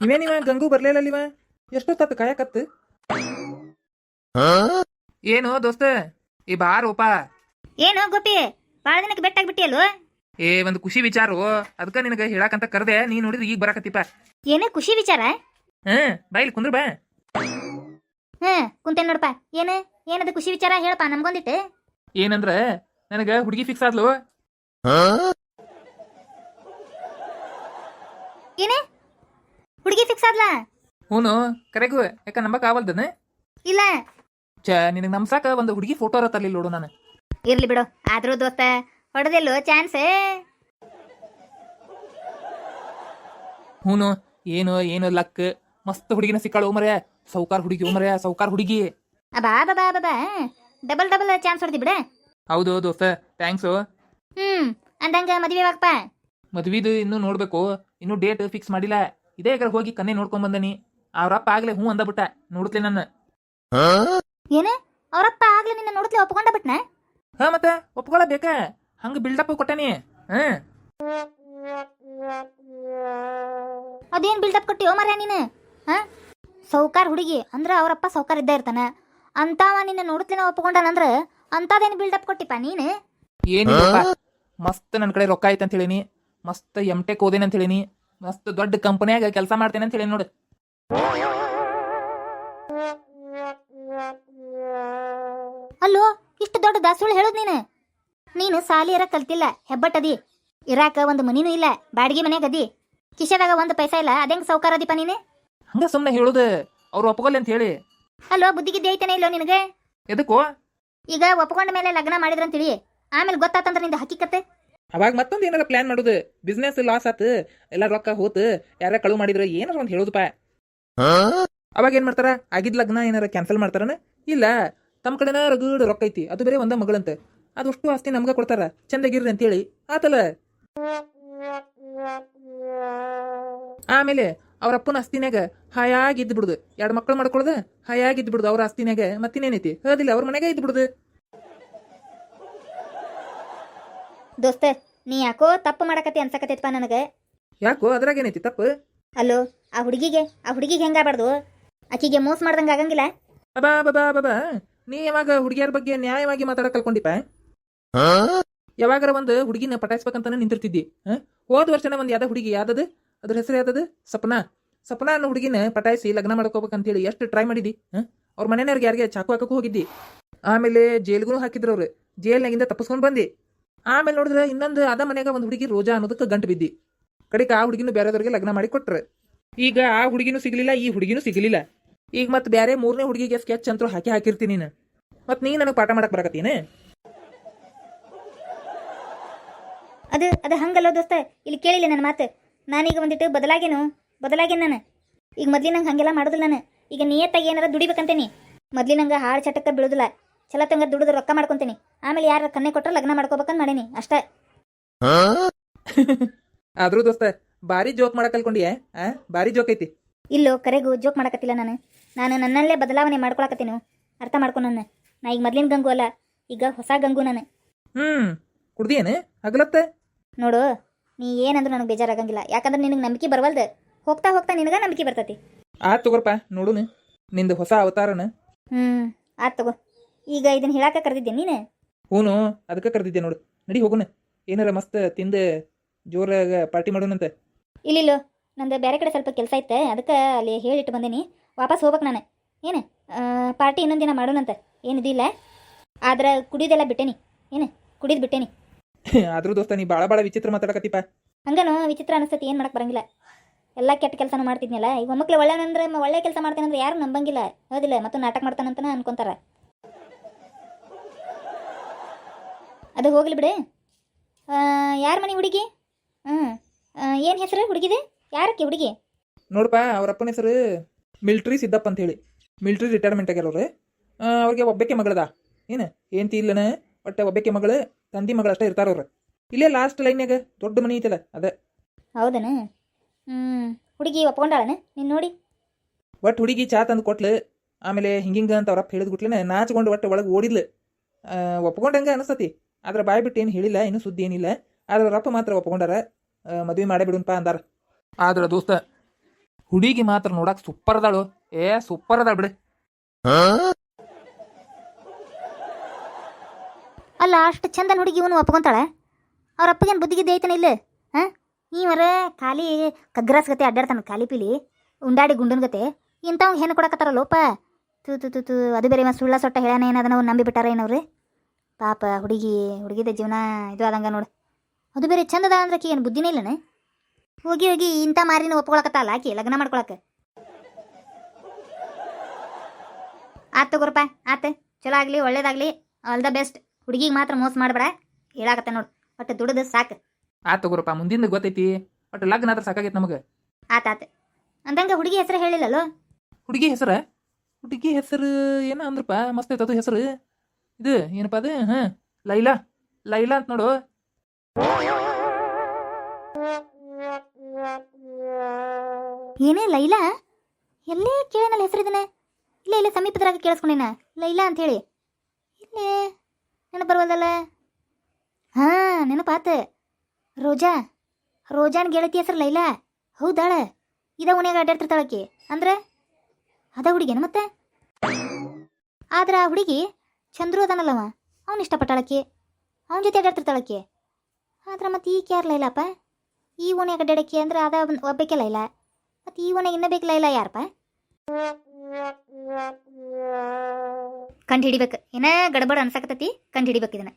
ಇವೇನಿವ ಗಂಗು ಬರ್ಲಿಲ್ಲಲ್ಲಿವ ಎಷ್ಟೊತ್ತತ್ತು ಕಾಯಕತ್ತು ಏನು ದೋಸ್ತ ಈ ಬಾರೋಪ ಏನು ಗೋಪಿ ಬಾಳ ದಿನಕ್ಕೆ ಬೆಟ್ಟಾಗ್ಬಿಟ್ಟಿಯಲ್ವ? ಒಂದು ಖುಷಿ ವಿಚಾರ ಅದಕ್ಕ ನಿನಗೆ ಹೇಳಾಕಂತ ಕರ್ದೆ ನೀ ನೋಡಿದ್ರೆ ಈಗ ಬರಾಕತ್ತಿಪ್ಪ. ಏನೇ ಖುಷಿ ವಿಚಾರ? ಬಾಯಿಲಿ ಕುಂದ್ರ ಬಾ. ಕುಂತೇನ್ ನೋಡಪ್ಪ. ಏನದು ಖುಷಿ ವಿಚಾರ ಹೇಳಪ್ಪ ನಮ್ಗೊಂದಿಟ್ಟು. ಏನಂದ್ರ ನನಗ ಹುಡುಗಿ ಫಿಕ್ಸ್ ಆದ್ಲು. ಏನೇ ಹುಡುಗಿ ಫಿಕ್ಸ್ ಆದ್ಲಾ? ಹೂನು ಕರೆಗು ಯಾಕ ನಂಬಕ್ ಆಗವಲ್ದನ? ಇಲ್ಲ ನಿನಗ್ ನಮ್ಸಾಕ ಒಂದು ಹುಡುಗಿ ಫೋಟೋ ತರ್ಲಿಲ್ಲ ನೋಡು ನಾನು. ಇರ್ಲಿ ಬಿಡು, ಆದ್ರೂ ದೋಸ್ತ ಹೊಡೆದಿಲ್ಲೋ ಚಾನ್ಸ್? ಹೂನು ಏನು ಲಕ್ ಮಸ್ತ್ ಹುಡುಗಿನ ಸಿಕ್ಕಾಳು ಮರ್ಯ. ಸೌಕಾರ್ ಹುಡುಗಿ ಮರ್ಯ, ಸೌಕಾರ್ ಹುಡುಗಿ. ಅಬಾ ಬಾಬಾ ಬಾಬಾ ಡಬಲ್ ಚಾನ್ಸ್ ಹೊಡೆದಿ ಬಿಡ. ಹೌದು ದೋಸ್ತ, ಥ್ಯಾಂಕ್ಸು. ಅಂದಂಗ ಮದುವೆ ಯಾವಾಗಪ್ಪ? ಮದ್ವಿದು ಇನ್ನೂ ನೋಡ್ಬೇಕು, ಇನ್ನೂ ಡೇಟ್ ಫಿಕ್ಸ್ ಮಾಡಿಲ್ಲ. ಇದೇ ಹೋಗಿ ಕನ್ನೆ ನೋಡ್ಕೊಂಡ್ ಬಂದನಿ. ಅವ್ರಪ್ಪ ಆಗ್ಲೇ ಹೂ ಅಂದಬಿಟ್ಟ, ನೋಡ್ತಲೆ ನನ್ನ. ಏನ ಅವ್ರಪ್ಪ ಆಗ್ಲೇ ನಿನ್ನ ನೋಡ್ತಲೆ ಒಪ್ಕೊಂಡ ಬಿಟ್ನ? ಮತ್ತೆ ಒಪ್ಕೊಳಬೇಕ, ಹಂಗ ಬಿಲ್ಡಪ್ ಕೊಟ್ಟನಿ. ಅದೇನ್ ಬಿಲ್ಡಪ್ ಕೊಟ್ಟಿಯೋ ಮರ್ಯ ನೀನು? ಸೌಕಾರ್ ಹುಡುಗಿ ಅಂದ್ರ ಅವರಪ್ಪ ಸೌಕಾರ್ ಇದ್ದ ಇರ್ತಾನ, ಅಂತಾವ ನಿನ್ನ ನೋಡ್ತಲೇನ ಒಪ್ಕೊಂಡಾನಂದ್ರ ಅಂತದೇನ್ ಬಿಲ್ಡಪ್ ಕೊಟ್ಟಿಪ್ಪ ನೀನು? ಏನು ಮಸ್ತ್ ನನ್ ಕಡೆ ರೊಕ್ಕ ಐತೆ ಅಂತ ಹೇಳಿನಿ, ಮಸ್ತ್ M.Tech ಓದೇನ ಅಂತ ಹೇಳಿನಿ, ಮಸ್ತ್ ದೊಡ್ಡ ಕಂಪನಿಯಾಗ ಕೆಲಸ ಮಾಡ್ತೇನೆ ಅಂತ ಹೇಳಿ ನೋಡು. ಅಲ್ಲೋ ಇಷ್ಟು ದೊಡ್ಡ ದಾಸುಳು ಹೇಳುದ್ ನೀನು ಸಾಲಿಯರ ಕಲ್ತಿಲ್ಲ, ಹೆಬ್ಬಟ್ಟದಿ, ಇರಾಕ ಒಂದು ಮನಿನೂ ಇಲ್ಲ, ಬಾಡಿಗೆ ಮನ್ಯಾಗ ಅದಿ, ಕಿಶೆದಾಗ ಒಂದು ಪೈಸಾ ಇಲ್ಲ, ಅದೇಂಗ್ ಸೌಕಾರ ಅದಿಪ್ಪ ನೀನು? ಹಂಗ ಸುಮ್ನೆ ಹೇಳುದು, ಅವ್ರು ಒಪ್ಕೊಲ್ಲ ಅಂತ ಹೇಳಿ. ಅಲ್ಲೋ ಬುದ್ಧಿಗಿದ್ದೆ ಐತೇನೆ ಇಲ್ಲೋ ನಿನಗೆ? ಎದಕ್ಕೋ? ಈಗ ಒಪ್ಕೊಂಡ ಮೇಲೆ ಲಗ್ನ ಮಾಡಿದ್ರಂತೇಳಿ ಆಮೇಲೆ ಗೊತ್ತಾತಂದ್ರ ನಿಂದ ಹಕ್ಕಿಕತ್ತೆ. ಅವಾಗ ಮತ್ತೊಂದು ಏನಾರ ಪ್ಲಾನ್ ಮಾಡುದು, ಬಿಸ್ನೆಸ್ ಲಾಸ್ ಆತು, ಎಲ್ಲ ರೊಕ್ಕ ಹೋತು, ಯಾರ ಕಳು ಮಾಡಿದ್ರ ಏನಾರ ಒಂದು ಹೇಳುದಪ್ಪ. ಅವಾಗ ಏನ್ ಮಾಡ್ತಾರ, ಆಗಿದ್ ಲಗ್ನ ಏನಾರ ಕ್ಯಾನ್ಸಲ್ ಮಾಡ್ತಾರನ? ಇಲ್ಲ ತಮ್ಮ ಕಡೆನ ರಗಡ್ ರೊಕ್ಕ ಐತಿ, ಅದು ಬೇರೆ ಒಂದ ಮಗಳಂತೆ, ಅದಷ್ಟು ಆಸ್ತಿ ನಮ್ಗ ಕೊಡ್ತಾರ, ಚಂದಾಗಿರ್ರಿ ಅಂತೇಳಿ ಆತಲ್ಲ. ಆಮೇಲೆ ಅವ್ರ ಅಪ್ಪನ ಆಸ್ತಿನ್ಯಾಗ ಹಾಯಾಗಿದ್ದು ಬಿಡುದು, 2 ಮಕ್ಕಳು ಮಾಡ್ಕೊಳ್ದ ಹಾಯಾಗಿದ್ದು ಬಿಡುದು ಅವ್ರ ಆಸ್ತಿನ್ಯಾಗ. ಮತ್ತಿನೇನೈತಿ ಹೇಳದಿಲ್ಲ, ಅವ್ರ ಮನೆಗೆ ಇದ್ದು ಬಿಡುದು. ದೋಸ್ತ ನೀ ಯಾಕೋ ತಪ್ಪು ಮಾಡಕತ್ತಿ ಅನ್ಸಕತ್ತೈತಪ್ಪ ನನಗೆ. ಯಾಕೋ ಅದ್ರಾಗ ಏನೈತಿ ತಪ್ಪು? ಅಲ್ಲೋ ಆ ಹುಡುಗಿಗೆ ಹೆಂಗಾಗ್ಬಾರ್ದು, ಆಕಿಗೆ ಮೋಸ ಮಾಡ್ದಂಗ ಆಗಂಗಿಲ್ಲ. ಬಾಬಾ ನೀ ಯಾವಾಗ ಹುಡುಗಿಯರ ಬಗ್ಗೆ ನ್ಯಾಯವಾಗಿ ಮಾತಾಡಕ್ ಕಲ್ಕೊಂಡಿಪ್ಪ? ಯಾವಾಗಾರ ಒಂದು ಹುಡುಗಿನ ಪಟಾಯಿಸ್ಬೇಕಂತಾನೆ ನಿಂತಿರ್ತಿದ್ದಿ. ಹೋದ ವರ್ಷನ ಒಂದ್ ಯಾವ್ದ ಹುಡುಗಿ, ಯಾವ್ದದು ಅದ್ರ ಹೆಸರು ಯಾವ್ದದು, ಸಪನಾ ಅನ್ನೋ ಹುಡುಗಿನ ಪಟಾಯಿಸಿ ಲಗ್ನ ಮಾಡ್ಕೋಬೇಕಂತೇಳಿ ಎಷ್ಟು ಟ್ರೈ ಮಾಡಿದಿ. ಅವ್ರ ಮನೆಯವ್ರಿಗೆ ಯಾರಿಗೆ ಚಾಕು ಹಾಕಕ್ಕೂ ಹೋಗಿದ್ದಿ, ಆಮೇಲೆ ಜೈಲ್ಗೂ ಹಾಕಿದ್ರು ಅವ್ರು, ಜೈಲ್ನಾಗಿಂದ ತಪ್ಪಿಸ್ಕೊಂಡ್ ಬಂದಿ. ಆಮೇಲೆ ನೋಡಿದ್ರೆ ಇನ್ನೊಂದು ಅದ ಮನ್ಯಾಗ ಒಂದು ಹುಡುಗಿ ರೋಜಾ ಅನ್ನೋದಕ್ಕೆ ಗಂಟು ಬಿದ್ದಿ. ಕಡೆಗೆ ಆ ಹುಡುಗಿನೂ ಬೇರೆದವ್ರಿಗೆ ಲಗ್ನ ಮಾಡಿ ಕೊಟ್ರೆ, ಈಗ ಆ ಹುಡುಗಿನೂ ಸಿಗ್ಲಿಲ್ಲ, ಈ ಹುಡುಗಿನೂ ಸಿಗ್ಲಿಲ್ಲ. ಈಗ ಮತ್ತೆ ಬೇರೆ 3ನೇ ಹುಡುಗಿಗೆ ಸ್ಕೆಚ್ ಅಂತೂ ಹಾಕಿರ್ತೀನಿ ನೀನು. ಮತ್ ನೀ ನನಗೆ ಪಾಠ ಮಾಡಕ್ ಬರಕತ್ತೀನಿ? ಅದು ಹಂಗಲ್ಲ ದೋಸ್ತ, ಇಲ್ಲಿ ಕೇಳಿಲ್ಲ ನನ್ನ ಮಾತು. ನಾನೀಗ ಒಂದಿಟ್ಟು ಬದಲಾಗೇನು ನಾನು. ಈಗ ಮೊದ್ಲಿನಂಗೆ ಹಂಗೆಲ್ಲ ಮಾಡೋದಿಲ್ಲ ನಾನು. ಈಗ ನಿಯತ್ತಾಗಿ ಏನಾರ ದುಡಿಬೇಕಂತೇನಿ. ಮೊದ್ಲಿನಂಗೆ ಹಾಳು ಚಟಕ್ಕೆ ಬೀಳುದಿಲ್ಲ, ಚಲತ್ತಂಗ ದುಡಿದು ರೊಕ್ಕ ಮಾಡ್ಕೊಂತೀನಿ. ಆಮೇಲೆ ಯಾರ ಕನ್ನೆ ಕೊಟ್ಟರೆ ಲಗ್ನ ಮಾಡ್ಕೋಬೇಕಂತ ಮಾಡೀನಿ ಅಷ್ಟೇ. ಆದ್ರೂ ದೋಸ್ತ ಬಾರಿ ಜೋಕ್ ಮಾಡಕ್ ಕಲ್ಕೊಂಡಿಯೇ? ಬಾರಿ ಜೋಕ್ ಐತಿ. ಇಲ್ಲೋ ಕರೆಗೂ ಜೋಕ್ ಮಾಡಕತ್ತಿಲ್ಲ ನಾನು ನನ್ನಲ್ಲೇ ಬದಲಾವಣೆ ಮಾಡ್ಕೊಳಕತ್ತೀನಿ. ಅರ್ಥ ಮಾಡ್ಕೊ ನನ್ನ. ನಾ ಈಗ ಮೊದ್ಲಿನ ಗಂಗು ಅಲ್ಲ, ಈಗ ಹೊಸ ಗಂಗು ನಾನು. ಕುಡ್ದಿಯೇನು ಹಗಲತ್ತ? ನೋಡು ನೀ ಏನಂದ್ರೂ ನನಗೆ ಬೇಜಾರಾಗಂಗಿಲ್ಲ, ಯಾಕಂದ್ರೆ ನಿನಗೆ ನಂಬಿಕೆ ಬರವಲ್ದು. ಹೋಗ್ತಾ ನಿನಗ ನಂಬಿಕೆ ಬರ್ತೈತಿ. ಆತ್ ತಗೋರಪ್ಪ, ನೋಡುನು ನಿಂದು ಹೊಸ ಅವತಾರನ. ಆತ್ ತಗೋ. ಈಗ ಇದನ್ನ ಹೇಳಾಕ ಕರೆದಿದ್ದೆ ನೀನು? ಹೂನು, ಅದಕ್ಕೆ ಕರೆದಿದ್ದೆ ನೋಡು. ನಡಿ ಹೋಗುನ, ಏನಾರ ಮಸ್ತ್ ತಿಂದು ಜೋರಾಗ ಪಾರ್ಟಿ ಮಾಡೋಣಂತೆ. ಇಲ್ಲಿಲ್ಲೋ, ನಂದು ಬೇರೆ ಕಡೆ ಸ್ವಲ್ಪ ಕೆಲಸ ಐತೆ, ಅದಕ್ಕೆ ಅಲ್ಲಿ ಹೇಳಿಟ್ಟು ಬಂದೇನಿ. ವಾಪಸ್ ಹೋಗ್ಬೇಕು ನಾನು. ಏನು ಪಾರ್ಟಿ ಇನ್ನೊಂದು ದಿನ ಮಾಡೋಣಂತ ಏನಿದಿಲ್ಲ, ಆದ್ರೆ ಕುಡಿಯೋದೆಲ್ಲ ಬಿಟ್ಟೇನಿ. ಏನು ಕುಡಿದು ಬಿಟ್ಟೇನಿ. ಆದ್ರೂ ದೋಸ್ತ ನೀ ಭಾಳ ವಿಚಿತ್ರ ಮಾತಾಡಕತ್ತಿಪ್ಪ. ಹಂಗನು ವಿಚಿತ್ರ ಅನಿಸ್ತತಿ, ಏನು ಮಾಡಕ್ಕೆ ಬರಂಗಿಲ್ಲ. ಎಲ್ಲ ಕೆಟ್ಟ ಕೆಲಸನೂ ಮಾಡ್ತಿದ್ನಲ್ಲ. ಈಗ ಒಮ್ಮಕ್ಳು ಒಳ್ಳೆ ಕೆಲಸ ಮಾಡ್ತೇನಂದ್ರೆ ಯಾರು ನಂಬಂಗಿಲ್ಲ, ಹೌದಿಲ್ಲ? ಮತ್ತು ನಾಟಕ ಮಾಡ್ತಾನಂತನ ಅನ್ಕೊಂತಾರ. ಅದು ಹೋಗ್ಲಿ ಬಿಡು. ಯಾರ ಮನೆ ಹುಡುಗಿ? ಏನು ಹೆಸರು ಹುಡುಗಿದೆ? ಯಾರಕ್ಕೆ ಹುಡುಗಿ? ನೋಡಪ್ಪ, ಅವ್ರ ಅಪ್ಪನ ಹೆಸರು ಮಿಲ್ಟ್ರಿ ಸಿದ್ದಪ್ಪ ಅಂತ ಹೇಳಿ. ಮಿಲ್ಟ್ರಿ ರಿಟೈರ್ಮೆಂಟ್ ಆಗ್ಯಾರವ್ರು. ಅವ್ರಿಗೆ ಒಬ್ಬಕ್ಕೆ ಮಗಳದ, ಏನು ಏನ್ತಿ ಇಲ್ಲನ, ಒಟ್ಟೆ ಒಬ್ಬಕ್ಕೆ ಮಗಳು, ತಂದಿ ಮಗಳು ಅಷ್ಟೇ ಇರ್ತಾರವ್ರು. ಇಲ್ಲೇ ಲಾಸ್ಟ್ ಲೈನ್ಯಾಗ ದೊಡ್ಡ ಮನಿ ಐತಲ್ಲ ಅದ. ಹೌದನ? ಹುಡುಗಿ ಒಪ್ಕೊಂಡಾಳನ ನೀನು ನೋಡಿ? ಒಟ್ಟು ಹುಡುಗಿ ಚಾ ತಂದು ಕೊಟ್ಲು. ಆಮೇಲೆ ಹಿಂಗಿಂಗ ಅಂತ ಅವ್ರಪ್ಪ ಹೇಳಿದ್ ಗುಟ್ಲೇನೆ ನಾಚ್ಕೊಂಡು ಒಟ್ಟು ಒಳಗೆ ಓಡಿದ್ಲು. ಒಪ್ಕೊಂಡಂಗೆ ಅನಿಸ್ತತಿ, ಆದ್ರೆ ಬಾಯ್ ಬಿಟ್ಟು ಏನು ಹೇಳಿಲ್ಲ, ಇನ್ನೂ ಸುದ್ದಿ ಏನಿಲ್ಲ. ಆದ್ರೆ ಅವ್ರಪ್ಪ ಮಾತ್ರ ಒಪ್ಕೊಂಡಾರ, ಮದುವೆ ಮಾಡೇ ಬಿಡುನ್ಪ ಅಂದಾರ. ಆದ್ರೆ ದೋಸ್ತ ಹುಡುಗಿ ಮಾತ್ರ ನೋಡಕ್ ಸೂಪರ್ ಅದಾಳು. ಸೂಪರ್ ಅದಾಳ ಬಿಡು. ಅಲ್ಲ ಅಷ್ಟು ಚಂದನ್ ಹುಡುಗಿ ಇವನು ಒಪ್ಕೊಂತಾಳೆ. ಅವ್ರ ಅಪ್ಪಗೇನು ಬುದ್ಧಿಗಿದ್ದೆ ಐತನ ಇಲ್ಲ? ಹಾಂ ಇವರ ಖಾಲಿ ಕಗ್ರಾಸ್ ಗತೆ ಅಡ್ಡಾಡ್ತಾನೆ, ಖಾಲಿ ಪೀಲಿ ಉಂಡಾಡಿ ಗುಂಡನ ಗತೆ. ಇಂಥವ್ ಹೆಣ್ಣು ಕೊಡಕತ್ತಾರಲ್ಲೋಪ. ತು ಅದು ಬೇರೆ ಸುಳ್ಳ ಸೊಟ್ಟ ಹೇಳಾನ ಏನದನ್ನ ಅವ್ರು ನಂಬಿ ಬಿಟ್ಟಾರ ಏನವ್ರು. ಪಾಪ ಹುಡುಗಿದ ಜೀವನ ಇದು ಆದಂಗ ನೋಡು. ಅದು ಬೇರೆ ಚಂದದ ಅಂದ್ರೆ ಆಕಿ ಏನು ಬುದ್ಧಿನೇ ಇಲ್ಲನೆ. ಹೋಗಿ ಇಂಥ ಮಾರಿನ ಒಪ್ಕೊಳಕತ್ತಲ್ಲ ಆಕಿ ಲಗ್ನ ಮಾಡ್ಕೊಳಕ್ಕೆ. ಆತು ತಗೋರಪ್ಪ, ಆತು, ಚಲೋ ಆಗಲಿ, ಒಳ್ಳೇದಾಗಲಿ, ಆಲ್ ದ ಬೆಸ್ಟ್. ಹುಡುಗಿಗೆ ಮಾತ್ರ ಮೋಸ ಮಾಡಬೇಡ, ಹೇಳಾಕತ್ತ ನೋಡು. ಒಟ್ಟು ದುಡ್ದು ಸಾಕು. ಆತ್ ತಗೋರಪ್ಪ, ಮುಂದಿಂದ ಗೊತ್ತೈತಿ. ಒಟ್ಟು ಲಗ್ನ ಆದ್ರೆ ಸಾಕಾಗೈತೆ ನಮಗೆ. ಆತಾತು ಅಂದಂಗ ಹುಡುಗಿ ಹೆಸರು ಹೇಳಿಲ್ಲಲ್ಲೋ? ಹುಡುಗಿ ಹೆಸರು ಏನ ಅಂದ್ರಪ್ಪ, ಮಸ್ತ್ ಐತೆ ಅದು ಹೆಸರು. ಇದು ಏನಪ್ಪ ಅದು? ಲೈಲಾ ಅಂತ ನೋಡು. ಏನೇ ಲೈಲಾ? ಎಲ್ಲೇ ಕೇಳೇನಲ್ಲ ಹೆಸರಿದನೆ. ಇಲ್ಲೇ ಸಮೀಪದ್ರಾಗ ಕೇಳಿಸ್ಕೊಂಡೇನ ಲೈಲಾ ಅಂತ ಹೇಳಿ. ಇಲ್ಲೇ ನೆನಪು ಬರುವಲ್ದಲ್ಲ. ನೆನಪಾತ. ರೋಜಾನ್ ಗೆಳತಿ ಹೆಸರು ಲೈಲಾ. ಹೌದಾಳ? ಇದ ಉಣ್ಯಾಗ ಅಡ್ಡಾಡ್ತಿರ್ತಾಳಕಿ ಅಂದ್ರೆ ಅದ ಹುಡುಗಿನ ಮತ್ತೆ. ಆದ್ರ ಆ ಹುಡುಗಿ ಚಂದ್ರು ಅದಾನಲ್ಲವ, ಅವನು ಇಷ್ಟಪಟ್ಟಾಳಕಿ, ಅವನ ಜೊತೆ ಅಡ್ಡಾಡ್ತಿರ್ತಾಳಕಿ. ಆದ್ರ ಮತ್ತೆ ಈ ಕ್ಯಾರ ಲೈಲಾಪ? ಈ ಓಣ್ಯಾಗ ಅಡ್ಡಾಡಕ್ಕಿ ಅಂದ್ರೆ ಅದ ಒಬ್ಬಕ್ಕೆ ಲೈಲಾ. ಮತ್ತೆ ಈ ಓಣ್ಯಾಗ ಇನ್ನ ಬೇಕು ಲೈಲಾ ಯಾರಪ್ಪ? ಕಂಡು ಹಿಡಿಬೇಕು. ಏನ ಗಡಬಡ ಅನ್ಸಕತ್ತತಿ, ಕಂಡು ಹಿಡಿಬೇಕು ಇದನ್ನ.